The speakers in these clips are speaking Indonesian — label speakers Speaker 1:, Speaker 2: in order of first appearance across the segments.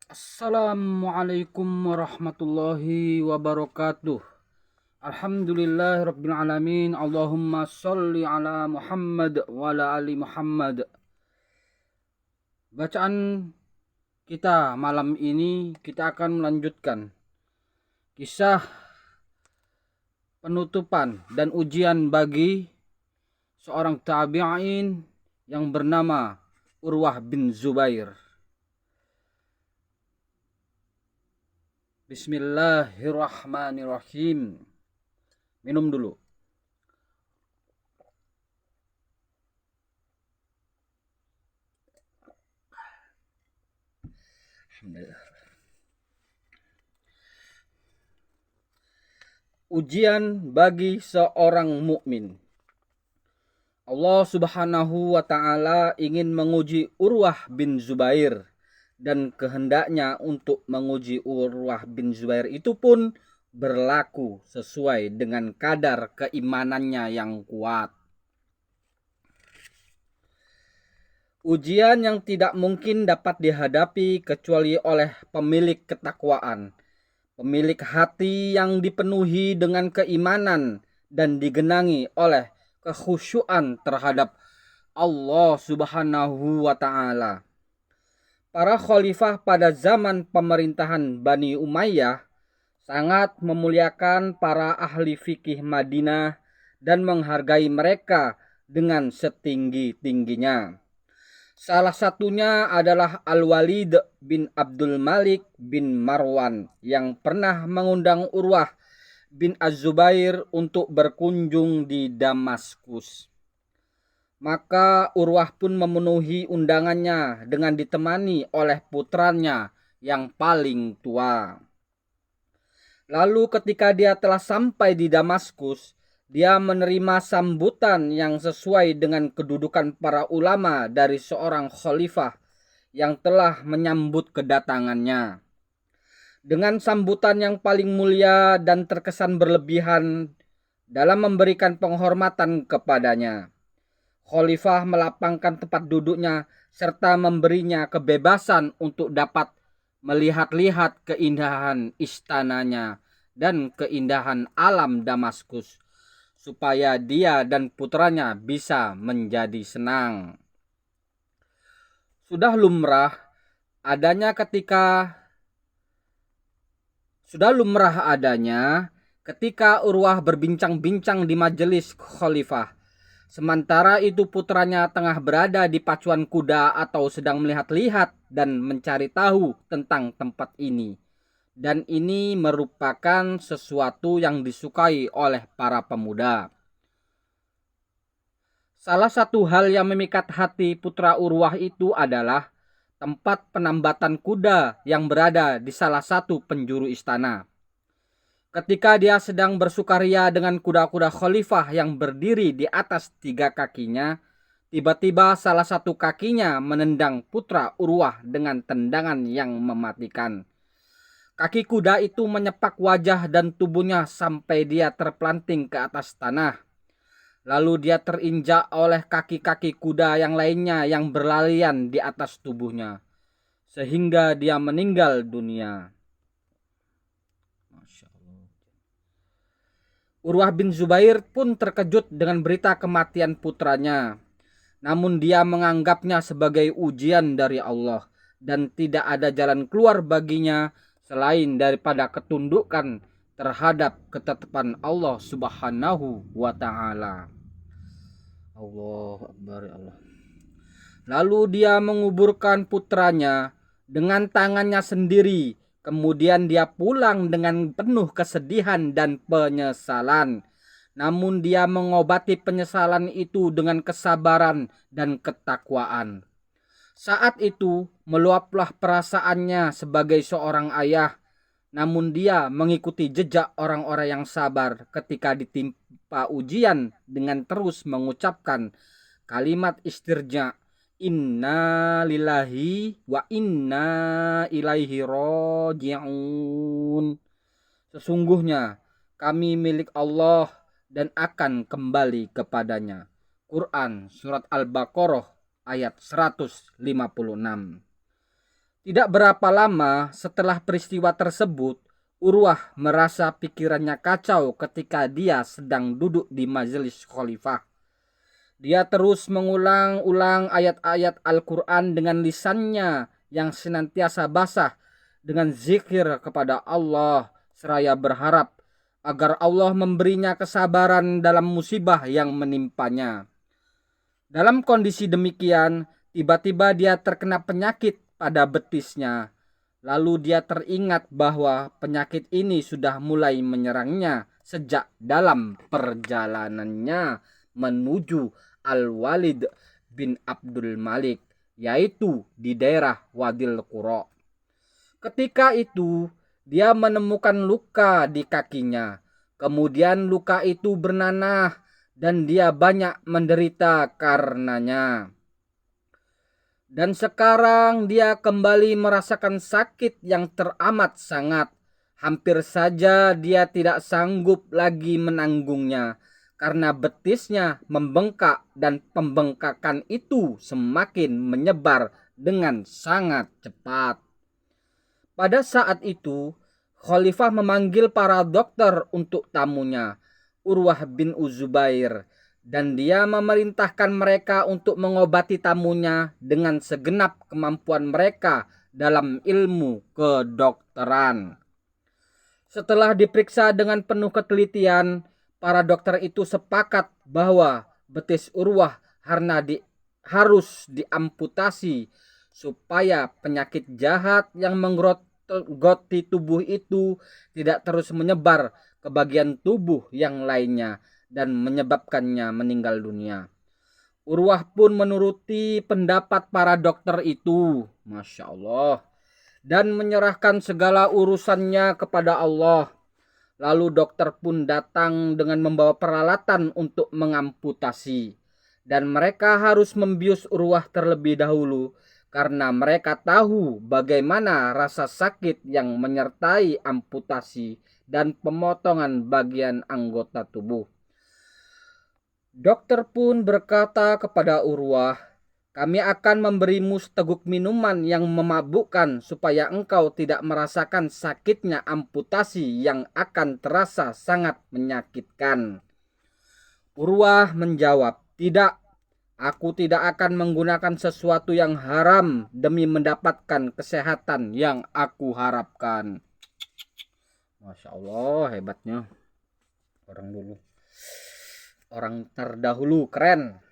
Speaker 1: Assalamualaikum warahmatullahi wabarakatuh. Alhamdulillahirabbil alamin. Allahumma sholli ala Muhammad wa ala ali Muhammad. Bacaan kita malam ini kita akan melanjutkan kisah penutupan dan ujian bagi seorang tabi'in yang bernama Urwah bin Zubair. Bismillahirrahmanirrahim. Minum dulu. Alhamdulillah. Ujian bagi seorang mukmin. Allah Subhanahu wa taala ingin menguji Urwah bin Zubair, dan kehendaknya untuk menguji Urwah bin Zubair itu pun berlaku sesuai dengan kadar keimanannya yang kuat. Ujian yang tidak mungkin dapat dihadapi kecuali oleh pemilik ketakwaan, pemilik hati yang dipenuhi dengan keimanan dan digenangi oleh kekhusyuan terhadap Allah Subhanahu wa taala. Para khalifah pada zaman pemerintahan Bani Umayyah sangat memuliakan para ahli fikih Madinah dan menghargai mereka dengan setinggi-tingginya. Salah satunya adalah Al-Walid bin Abdul Malik bin Marwan yang pernah mengundang Urwah bin Az-Zubair untuk berkunjung di Damaskus. Maka Urwah pun memenuhi undangannya dengan ditemani oleh putranya yang paling tua. Lalu ketika dia telah sampai di Damaskus, dia menerima sambutan yang sesuai dengan kedudukan para ulama dari seorang khalifah yang telah menyambut kedatangannya. Dengan sambutan yang paling mulia dan terkesan berlebihan dalam memberikan penghormatan kepadanya, khalifah melapangkan tempat duduknya serta memberinya kebebasan untuk dapat melihat-lihat keindahan istananya dan keindahan alam Damaskus, supaya dia dan putranya bisa menjadi senang. Sudah lumrah adanya ketika Urwah berbincang-bincang di majelis khalifah. Sementara itu putranya tengah berada di pacuan kuda atau sedang melihat-lihat dan mencari tahu tentang tempat ini. Dan ini merupakan sesuatu yang disukai oleh para pemuda. Salah satu hal yang memikat hati putra Urwah itu adalah tempat penambatan kuda yang berada di salah satu penjuru istana. Ketika dia sedang bersukaria dengan kuda-kuda khalifah yang berdiri di atas 3 kakinya, tiba-tiba salah satu kakinya menendang putra Urwah dengan tendangan yang mematikan. Kaki kuda itu menyepak wajah dan tubuhnya sampai dia terpelanting ke atas tanah. Lalu dia terinjak oleh kaki-kaki kuda yang lainnya yang berlarian di atas tubuhnya, sehingga dia meninggal dunia. Urwah bin Zubair pun terkejut dengan berita kematian putranya. Namun dia menganggapnya sebagai ujian dari Allah dan tidak ada jalan keluar baginya selain daripada ketundukan terhadap ketetapan Allah Subhanahu wa taala. Allahu Akbar, Allah. Lalu dia menguburkan putranya dengan tangannya sendiri. Kemudian dia pulang dengan penuh kesedihan dan penyesalan. Namun dia mengobati penyesalan itu dengan kesabaran dan ketakwaan. Saat itu meluaplah perasaannya sebagai seorang ayah. Namun dia mengikuti jejak orang-orang yang sabar ketika ditimpa ujian dengan terus mengucapkan kalimat istirja. Inna lillahi wa inna ilaihi raji'un. Sesungguhnya kami milik Allah dan akan kembali kepadanya. Quran Surat Al-Baqarah ayat 156. Tidak berapa lama setelah peristiwa tersebut, Urwah merasa pikirannya kacau ketika dia sedang duduk di majelis khalifah. Dia terus mengulang-ulang ayat-ayat Al-Quran dengan lisannya yang senantiasa basah dengan zikir kepada Allah, seraya berharap agar Allah memberinya kesabaran dalam musibah yang menimpanya. Dalam kondisi demikian, tiba-tiba dia terkena penyakit pada betisnya. Lalu dia teringat bahwa penyakit ini sudah mulai menyerangnya sejak dalam perjalanannya menuju Al-Walid bin Abdul Malik, yaitu di daerah Wadil Qura. Ketika itu, dia menemukan luka di kakinya. Kemudian luka itu bernanah dan dia banyak menderita karenanya. Dan sekarang dia kembali merasakan sakit yang teramat sangat. Hampir saja dia tidak sanggup lagi menanggungnya karena betisnya membengkak dan pembengkakan itu semakin menyebar dengan sangat cepat. Pada saat itu, Khalifah memanggil para dokter untuk tamunya, Urwah bin Uzubair, dan dia memerintahkan mereka untuk mengobati tamunya dengan segenap kemampuan mereka dalam ilmu kedokteran. Setelah diperiksa dengan penuh ketelitian, para dokter itu sepakat bahwa betis Urwah harus diamputasi supaya penyakit jahat yang menggerogoti tubuh itu tidak terus menyebar ke bagian tubuh yang lainnya dan menyebabkannya meninggal dunia. Urwah pun menuruti pendapat para dokter itu, Masya Allah, dan menyerahkan segala urusannya kepada Allah. Lalu dokter pun datang dengan membawa peralatan untuk mengamputasi, dan mereka harus membius Urwah terlebih dahulu karena mereka tahu bagaimana rasa sakit yang menyertai amputasi dan pemotongan bagian anggota tubuh. Dokter pun berkata kepada Urwah, "Kami akan memberimu seteguk minuman yang memabukkan supaya engkau tidak merasakan sakitnya amputasi yang akan terasa sangat menyakitkan." Urwah menjawab, "Tidak, aku tidak akan menggunakan sesuatu yang haram demi mendapatkan kesehatan yang aku harapkan." Masya Allah, hebatnya orang dulu. Orang terdahulu keren.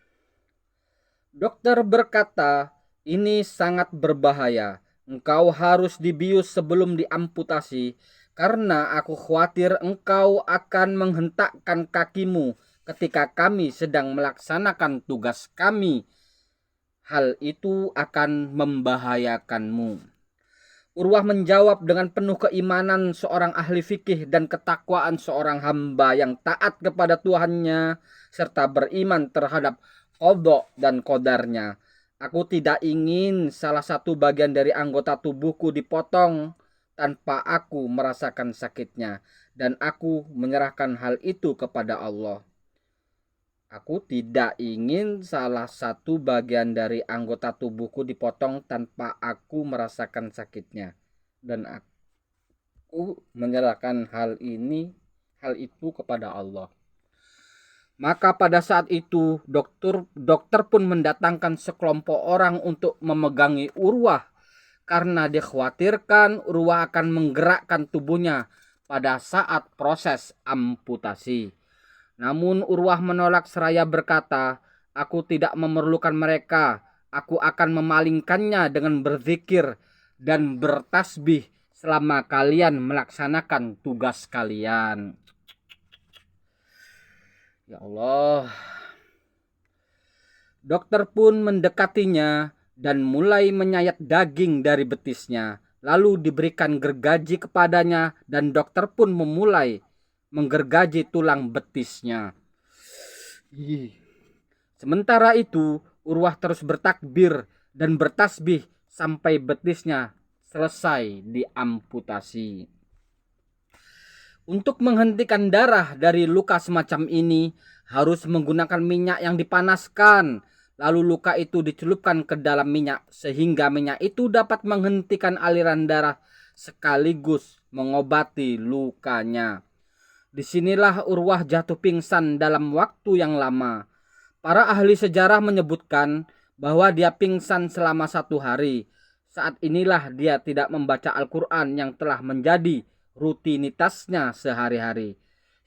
Speaker 1: Dokter berkata, "Ini sangat berbahaya. Engkau harus dibius sebelum diamputasi, karena aku khawatir engkau akan menghentakkan kakimu ketika kami sedang melaksanakan tugas kami. Hal itu akan membahayakanmu." Urwah menjawab dengan penuh keimanan seorang ahli fikih dan ketakwaan seorang hamba yang taat kepada Tuhannya serta beriman terhadap qadha dan qadarnya. "Aku tidak ingin salah satu bagian dari anggota tubuhku dipotong tanpa aku merasakan sakitnya, dan aku menyerahkan hal itu kepada Allah. Aku tidak ingin salah satu bagian dari anggota tubuhku dipotong tanpa aku merasakan sakitnya, dan aku menyerahkan hal itu kepada Allah." Maka pada saat itu dokter pun mendatangkan sekelompok orang untuk memegangi Urwah karena dikhawatirkan Urwah akan menggerakkan tubuhnya pada saat proses amputasi. Namun Urwah menolak seraya berkata, "Aku tidak memerlukan mereka. Aku akan memalingkannya dengan berzikir dan bertasbih selama kalian melaksanakan tugas kalian." Ya Allah. Dokter pun mendekatinya dan mulai menyayat daging dari betisnya. Lalu diberikan gergaji kepadanya dan dokter pun memulai menggergaji tulang betisnya. Sementara itu, Urwah terus bertakbir dan bertasbih sampai betisnya selesai diamputasi. Untuk menghentikan darah dari luka semacam ini harus menggunakan minyak yang dipanaskan Lalu luka itu dicelupkan ke dalam minyak sehingga minyak itu dapat menghentikan aliran darah sekaligus mengobati lukanya. Disinilah Urwah jatuh pingsan dalam waktu yang lama. Para ahli sejarah menyebutkan bahwa dia pingsan selama 1 hari. Saat inilah dia tidak membaca Al-Quran yang telah menjadi rutinitasnya sehari-hari.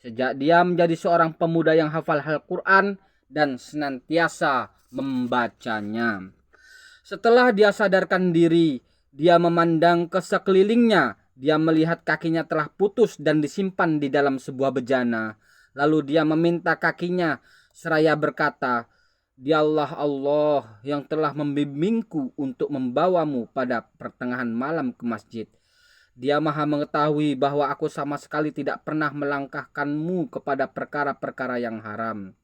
Speaker 1: Sejak dia menjadi seorang pemuda yang hafal Al-Quran dan senantiasa membacanya. Setelah dia sadarkan diri, dia memandang ke sekelilingnya. Dia melihat kakinya telah putus dan disimpan di dalam sebuah bejana. Lalu dia meminta kakinya seraya berkata, "Dialah Allah yang telah membimbingku untuk membawamu pada pertengahan malam ke masjid. Dia maha mengetahui bahwa aku sama sekali tidak pernah melangkahkanmu kepada perkara-perkara yang haram."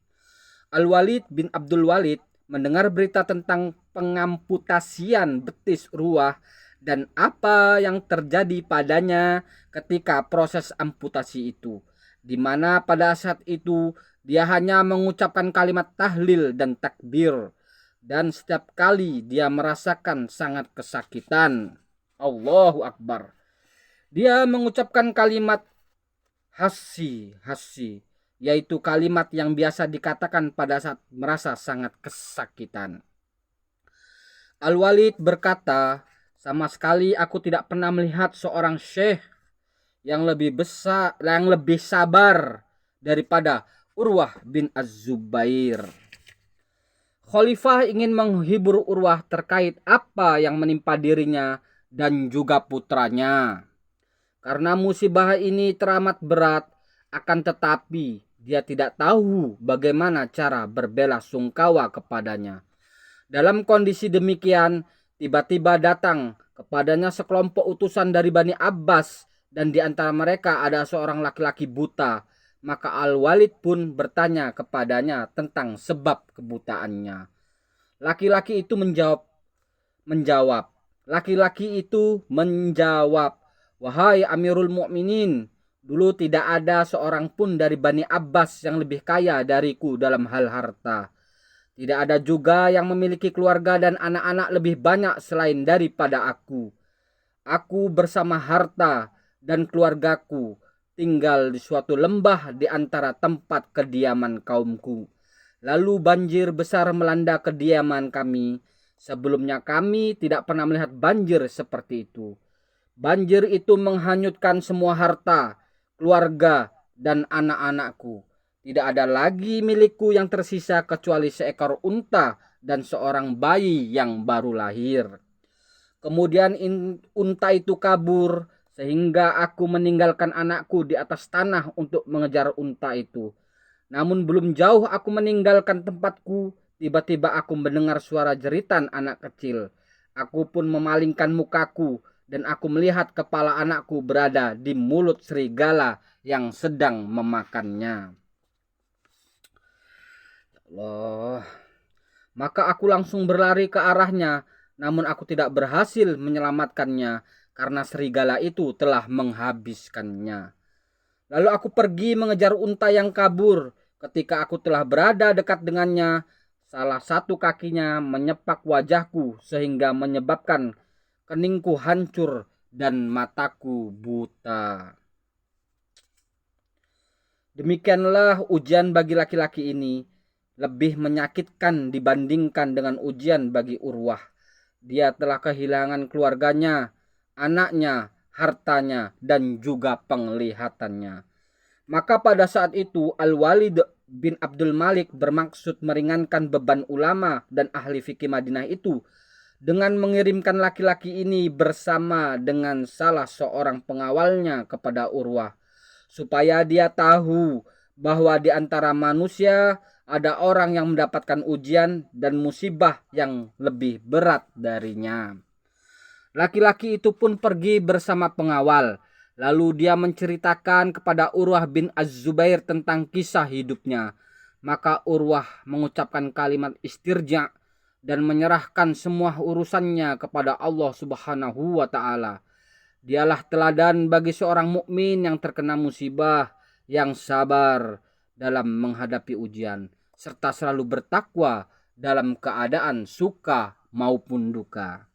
Speaker 1: Al-Walid bin Abdul Walid mendengar berita tentang pengamputasian betis Urwah dan apa yang terjadi padanya ketika proses amputasi itu, di mana pada saat itu dia hanya mengucapkan kalimat tahlil dan takbir, dan setiap kali dia merasakan sangat kesakitan. Allahu Akbar. Dia mengucapkan kalimat hasi, yaitu kalimat yang biasa dikatakan pada saat merasa sangat kesakitan. Al-Walid berkata, "Sama sekali aku tidak pernah melihat seorang syekh yang lebih besar, yang lebih sabar daripada Urwah bin Az-Zubair." Khalifah ingin menghibur Urwah terkait apa yang menimpa dirinya dan juga putranya. Karena musibah ini teramat berat, akan tetapi dia tidak tahu bagaimana cara berbela sungkawa kepadanya. Dalam kondisi demikian, tiba-tiba datang kepadanya sekelompok utusan dari Bani Abbas dan di antara mereka ada seorang laki-laki buta. Maka Al-Walid pun bertanya kepadanya tentang sebab kebutaannya. Laki-laki itu menjawab. Laki-laki itu menjawab, "Wahai Amirul Mukminin, dulu tidak ada seorang pun dari Bani Abbas yang lebih kaya dariku dalam hal harta. Tidak ada juga yang memiliki keluarga dan anak-anak lebih banyak selain daripada aku. Aku bersama harta dan keluargaku tinggal di suatu lembah di antara tempat kediaman kaumku. Lalu banjir besar melanda kediaman kami. Sebelumnya kami tidak pernah melihat banjir seperti itu. Banjir itu menghanyutkan semua harta, keluarga, dan anak-anakku. Tidak ada lagi milikku yang tersisa kecuali seekor unta dan seorang bayi yang baru lahir. Kemudian unta itu kabur sehingga aku meninggalkan anakku di atas tanah untuk mengejar unta itu. Namun belum jauh aku meninggalkan tempatku, tiba-tiba aku mendengar suara jeritan anak kecil. Aku pun memalingkan mukaku dan aku melihat kepala anakku berada di mulut serigala yang sedang memakannya. Allah. Maka aku langsung berlari ke arahnya, namun aku tidak berhasil menyelamatkannya karena serigala itu telah menghabiskannya. Lalu aku pergi mengejar unta yang kabur. Ketika aku telah berada dekat dengannya, salah satu kakinya menyepak wajahku sehingga menyebabkan keningku hancur dan mataku buta. Demikianlah ujian bagi laki-laki ini, lebih menyakitkan dibandingkan dengan ujian bagi Urwah. Dia telah kehilangan keluarganya, anaknya, hartanya, dan juga penglihatannya. Maka pada saat itu Al-Walid bin Abdul Malik bermaksud meringankan beban ulama dan ahli fikih Madinah itu dengan mengirimkan laki-laki ini bersama dengan salah seorang pengawalnya kepada Urwah, supaya dia tahu bahwa di antara manusia ada orang yang mendapatkan ujian dan musibah yang lebih berat darinya. Laki-laki itu pun pergi bersama pengawal. Lalu dia menceritakan kepada Urwah bin Az-Zubair tentang kisah hidupnya. Maka Urwah mengucapkan kalimat istirja dan menyerahkan semua urusannya kepada Allah Subhanahu wa taala. Dialah teladan bagi seorang mukmin yang terkena musibah, yang sabar dalam menghadapi ujian serta selalu bertakwa dalam keadaan suka maupun duka.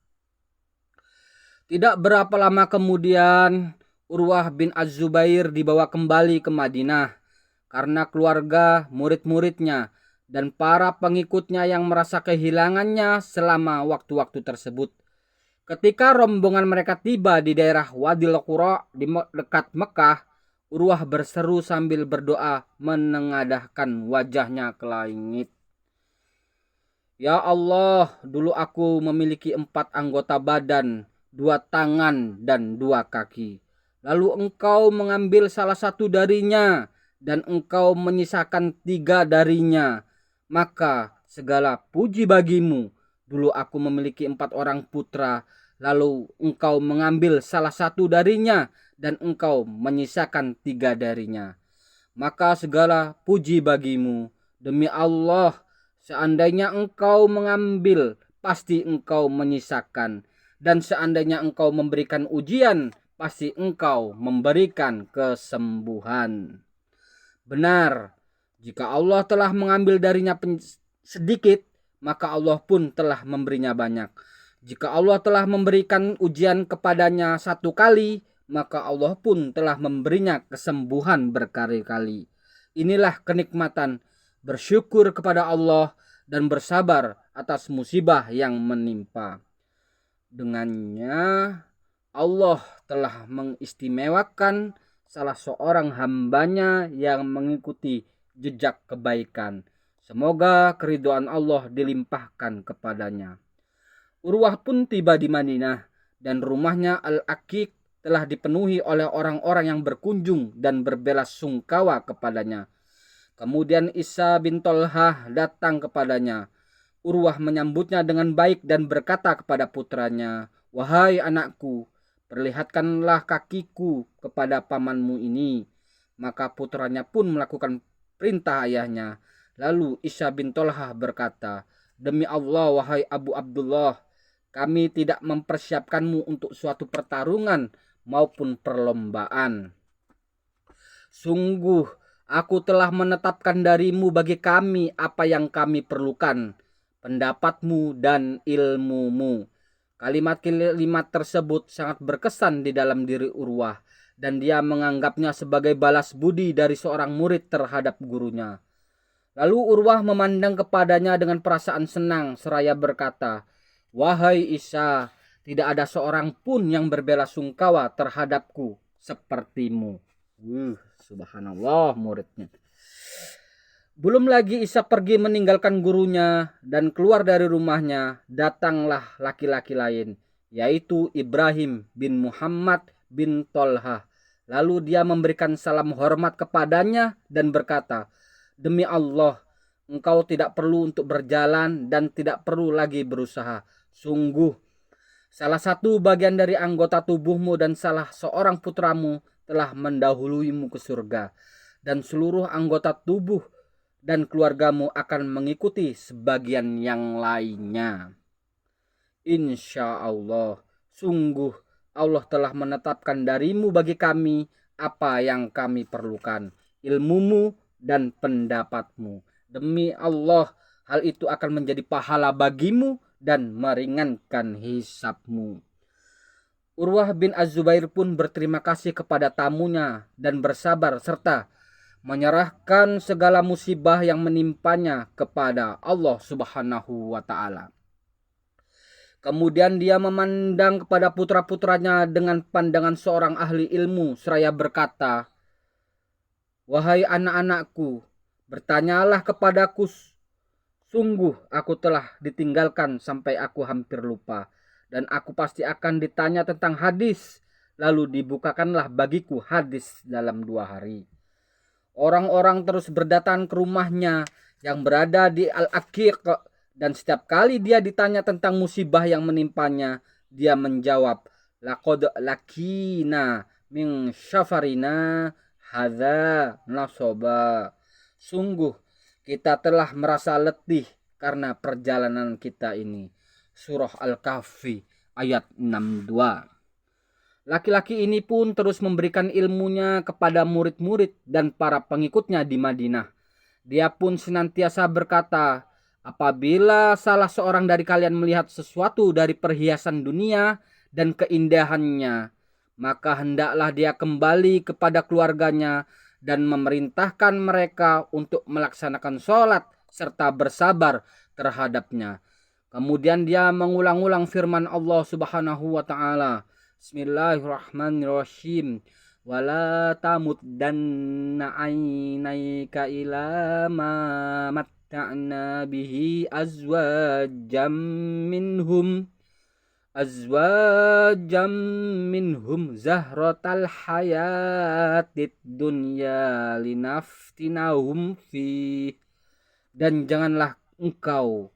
Speaker 1: Tidak berapa lama kemudian Urwah bin Az-Zubair dibawa kembali ke Madinah karena keluarga, murid-muridnya, dan para pengikutnya yang merasa kehilangannya selama waktu-waktu tersebut. Ketika rombongan mereka tiba di daerah Wadil Qura di dekat Mekah, Urwah berseru sambil berdoa menengadahkan wajahnya ke langit. Ya Allah, dulu aku memiliki 4 anggota badan, 2 tangan dan 2 kaki. Lalu engkau mengambil salah satu darinya dan engkau menyisakan 3 darinya. Maka segala puji bagimu. Dulu aku memiliki 4 orang putra, lalu engkau mengambil salah satu darinya dan engkau menyisakan 3 darinya. Maka segala puji bagimu. Demi Allah, seandainya engkau mengambil, pasti engkau menyisakan. Dan seandainya engkau memberikan ujian, pasti engkau memberikan kesembuhan. Benar, jika Allah telah mengambil darinya sedikit, maka Allah pun telah memberinya banyak. Jika Allah telah memberikan ujian kepadanya 1 kali, maka Allah pun telah memberinya kesembuhan berkali-kali. Inilah kenikmatan bersyukur kepada Allah dan bersabar atas musibah yang menimpa. Dengannya Allah telah mengistimewakan salah seorang hambanya yang mengikuti jejak kebaikan. Semoga keridhaan Allah dilimpahkan kepadanya. Urwah pun tiba di Madinah dan rumahnya Al-Aqiq telah dipenuhi oleh orang-orang yang berkunjung dan berbelasungkawa kepadanya. Kemudian Isa bin Tolhah datang kepadanya. Urwah menyambutnya dengan baik dan berkata kepada putranya, "Wahai anakku, perlihatkanlah kakiku kepada pamanmu ini." Maka putranya pun melakukan perintah ayahnya. Lalu Isa bin Tolhah berkata, "Demi Allah, wahai Abu Abdullah, kami tidak mempersiapkanmu untuk suatu pertarungan maupun perlombaan. Sungguh, aku telah menetapkan darimu bagi kami apa yang kami perlukan, pendapatmu dan ilmumu." Kalimat-kalimat tersebut sangat berkesan di dalam diri Urwah dan dia menganggapnya sebagai balas budi dari seorang murid terhadap gurunya. Lalu Urwah memandang kepadanya dengan perasaan senang seraya berkata, "Wahai Isa, tidak ada seorang pun yang berbelasungkawa terhadapku sepertimu." Subhanallah muridnya. Belum lagi Isa pergi meninggalkan gurunya dan keluar dari rumahnya, datanglah laki-laki lain, yaitu Ibrahim bin Muhammad bin Tolhah. Lalu dia memberikan salam hormat kepadanya dan berkata, "Demi Allah, engkau tidak perlu untuk berjalan dan tidak perlu lagi berusaha. Sungguh, salah satu bagian dari anggota tubuhmu dan salah seorang putramu telah mendahuluimu ke surga, dan seluruh anggota tubuh dan keluargamu akan mengikuti sebagian yang lainnya. Insya Allah, sungguh Allah telah menetapkan darimu bagi kami apa yang kami perlukan, ilmumu dan pendapatmu. Demi Allah, hal itu akan menjadi pahala bagimu dan meringankan hisabmu." Urwah bin Az-Zubair pun berterima kasih kepada tamunya dan bersabar serta menyerahkan segala musibah yang menimpanya kepada Allah Subhanahu wa Ta'ala. Kemudian dia memandang kepada putra-putranya dengan pandangan seorang ahli ilmu seraya berkata, "Wahai anak-anakku, bertanyalah kepadaku. Sungguh aku telah ditinggalkan sampai aku hampir lupa, dan aku pasti akan ditanya tentang hadis. Lalu dibukakanlah bagiku hadis dalam 2 hari." Orang-orang terus berdatangan ke rumahnya yang berada di Al-Aqiq, dan setiap kali dia ditanya tentang musibah yang menimpanya, dia menjawab, "Laqad lakina min syafarina hadza nasaba." Sungguh kita telah merasa letih karena perjalanan kita ini. Surah Al-Kahfi ayat 62. Laki-laki ini pun terus memberikan ilmunya kepada murid-murid dan para pengikutnya di Madinah. Dia pun senantiasa berkata, Apabila salah seorang dari kalian melihat sesuatu dari perhiasan dunia dan keindahannya, maka hendaklah dia kembali kepada keluarganya dan memerintahkan mereka untuk melaksanakan sholat serta bersabar terhadapnya. Kemudian dia mengulang-ulang firman Allah Subhanahu wa taala. Bismillahirrahmanirrahim. Wala tamuddanna ainaika ila ma matta'na bihi azwajam minhum zahratal hayatid dunya linaftinahum fi. Dan janganlah engkau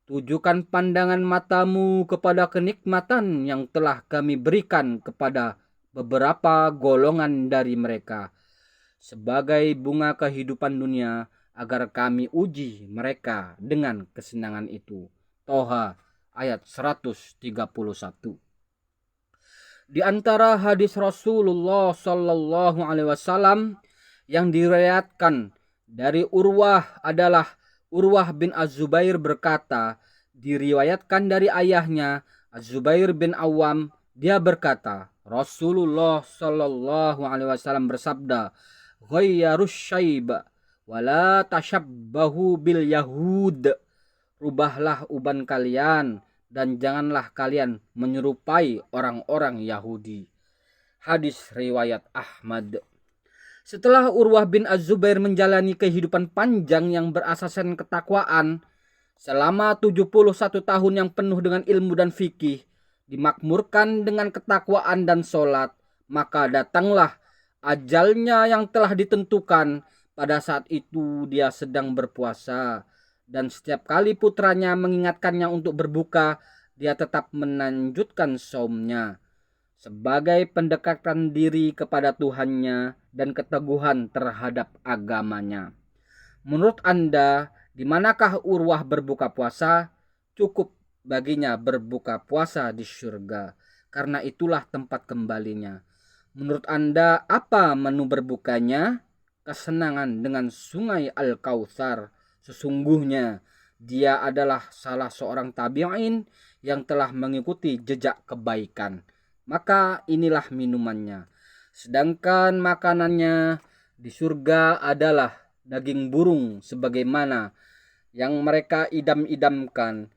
Speaker 1: tujukan pandangan matamu kepada kenikmatan yang telah kami berikan kepada beberapa golongan dari mereka sebagai bunga kehidupan dunia, agar kami uji mereka dengan kesenangan itu. Toha ayat 131. Di antara hadis Rasulullah Sallallahu Alaihi Wasallam yang diriwayatkan dari Urwah adalah Urwah bin Az-Zubair berkata, diriwayatkan dari ayahnya Az-Zubair bin Awam, dia berkata, Rasulullah Sallallahu Alaihi Wasallam bersabda, ghayyarus syaiba wala tashabbahu bil yahud. Rubahlah uban kalian dan janganlah kalian menyerupai orang-orang Yahudi. Hadis riwayat Ahmad. Setelah Urwah bin Az-Zubair menjalani kehidupan panjang yang berasaskan ketakwaan selama 71 tahun yang penuh dengan ilmu dan fikih, dimakmurkan dengan ketakwaan dan sholat, maka datanglah ajalnya yang telah ditentukan. Pada saat itu dia sedang berpuasa, dan setiap kali putranya mengingatkannya untuk berbuka, dia tetap melanjutkan saumnya sebagai pendekatan diri kepada Tuhannya dan keteguhan terhadap agamanya. Menurut Anda, di manakah Urwah berbuka puasa? Cukup baginya berbuka puasa di surga, karena itulah tempat kembalinya. Menurut Anda, apa menu berbukanya? Kesenangan dengan sungai Al-Kautsar. Sesungguhnya dia adalah salah seorang tabi'in yang telah mengikuti jejak kebaikan. Maka inilah minumannya. Sedangkan makanannya di surga adalah daging burung sebagaimana yang mereka idam-idamkan.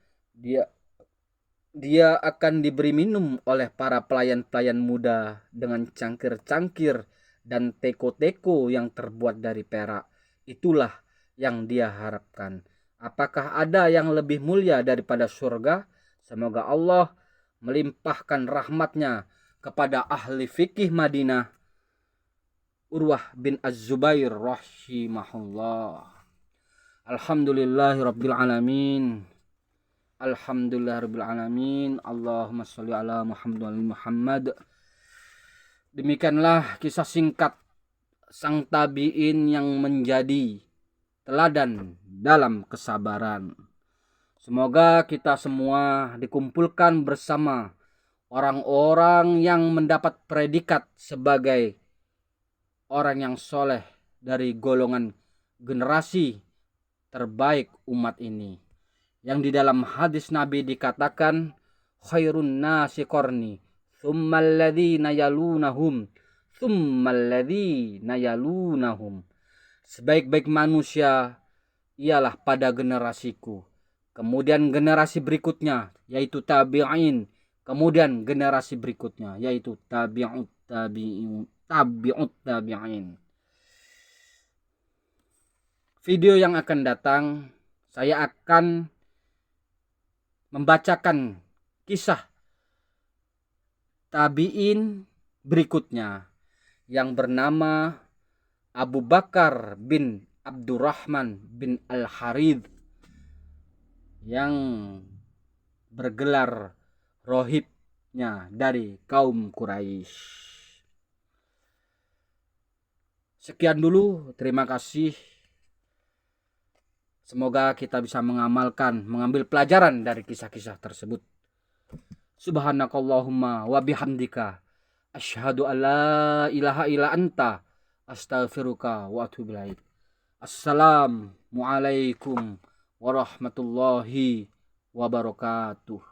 Speaker 1: Dia akan diberi minum oleh para pelayan-pelayan muda dengan cangkir-cangkir dan teko-teko yang terbuat dari perak. Itulah yang dia harapkan. Apakah ada yang lebih mulia daripada surga? Semoga Allah melimpahkan rahmatnya kepada ahli fikih Madinah, Urwah bin Az-Zubair rahimahullah. Alhamdulillahirabbil alamin. Alhamdulillahirabbil alamin. Allahumma sholli ala Muhammad. Demikianlah kisah singkat sang tabi'in yang menjadi teladan dalam kesabaran. Semoga kita semua dikumpulkan bersama orang-orang yang mendapat predikat sebagai orang yang soleh dari golongan generasi terbaik umat ini. Yang di dalam hadis Nabi dikatakan, khairun nasi qarni, tsummal ladzina yalunahum, tsummal ladzina yalunahum. Sebaik-baik manusia ialah pada generasiku. Kemudian generasi berikutnya yaitu tabi'in. Kemudian generasi berikutnya yaitu tabi'ut tabi'in. Video yang akan datang saya akan membacakan kisah tabi'in berikutnya yang bernama Abu Bakar bin Abdurrahman bin Al-Harith yang bergelar rohibnya dari kaum Quraisy. Sekian dulu, terima kasih. Semoga kita bisa mengambil pelajaran dari kisah-kisah tersebut. Subhanakallahumma wa bihamdika asyhadu an la ilaha illa anta astaghfiruka wa atubu ilaik. Assalamualaikum warahmatullahi wabarakatuh.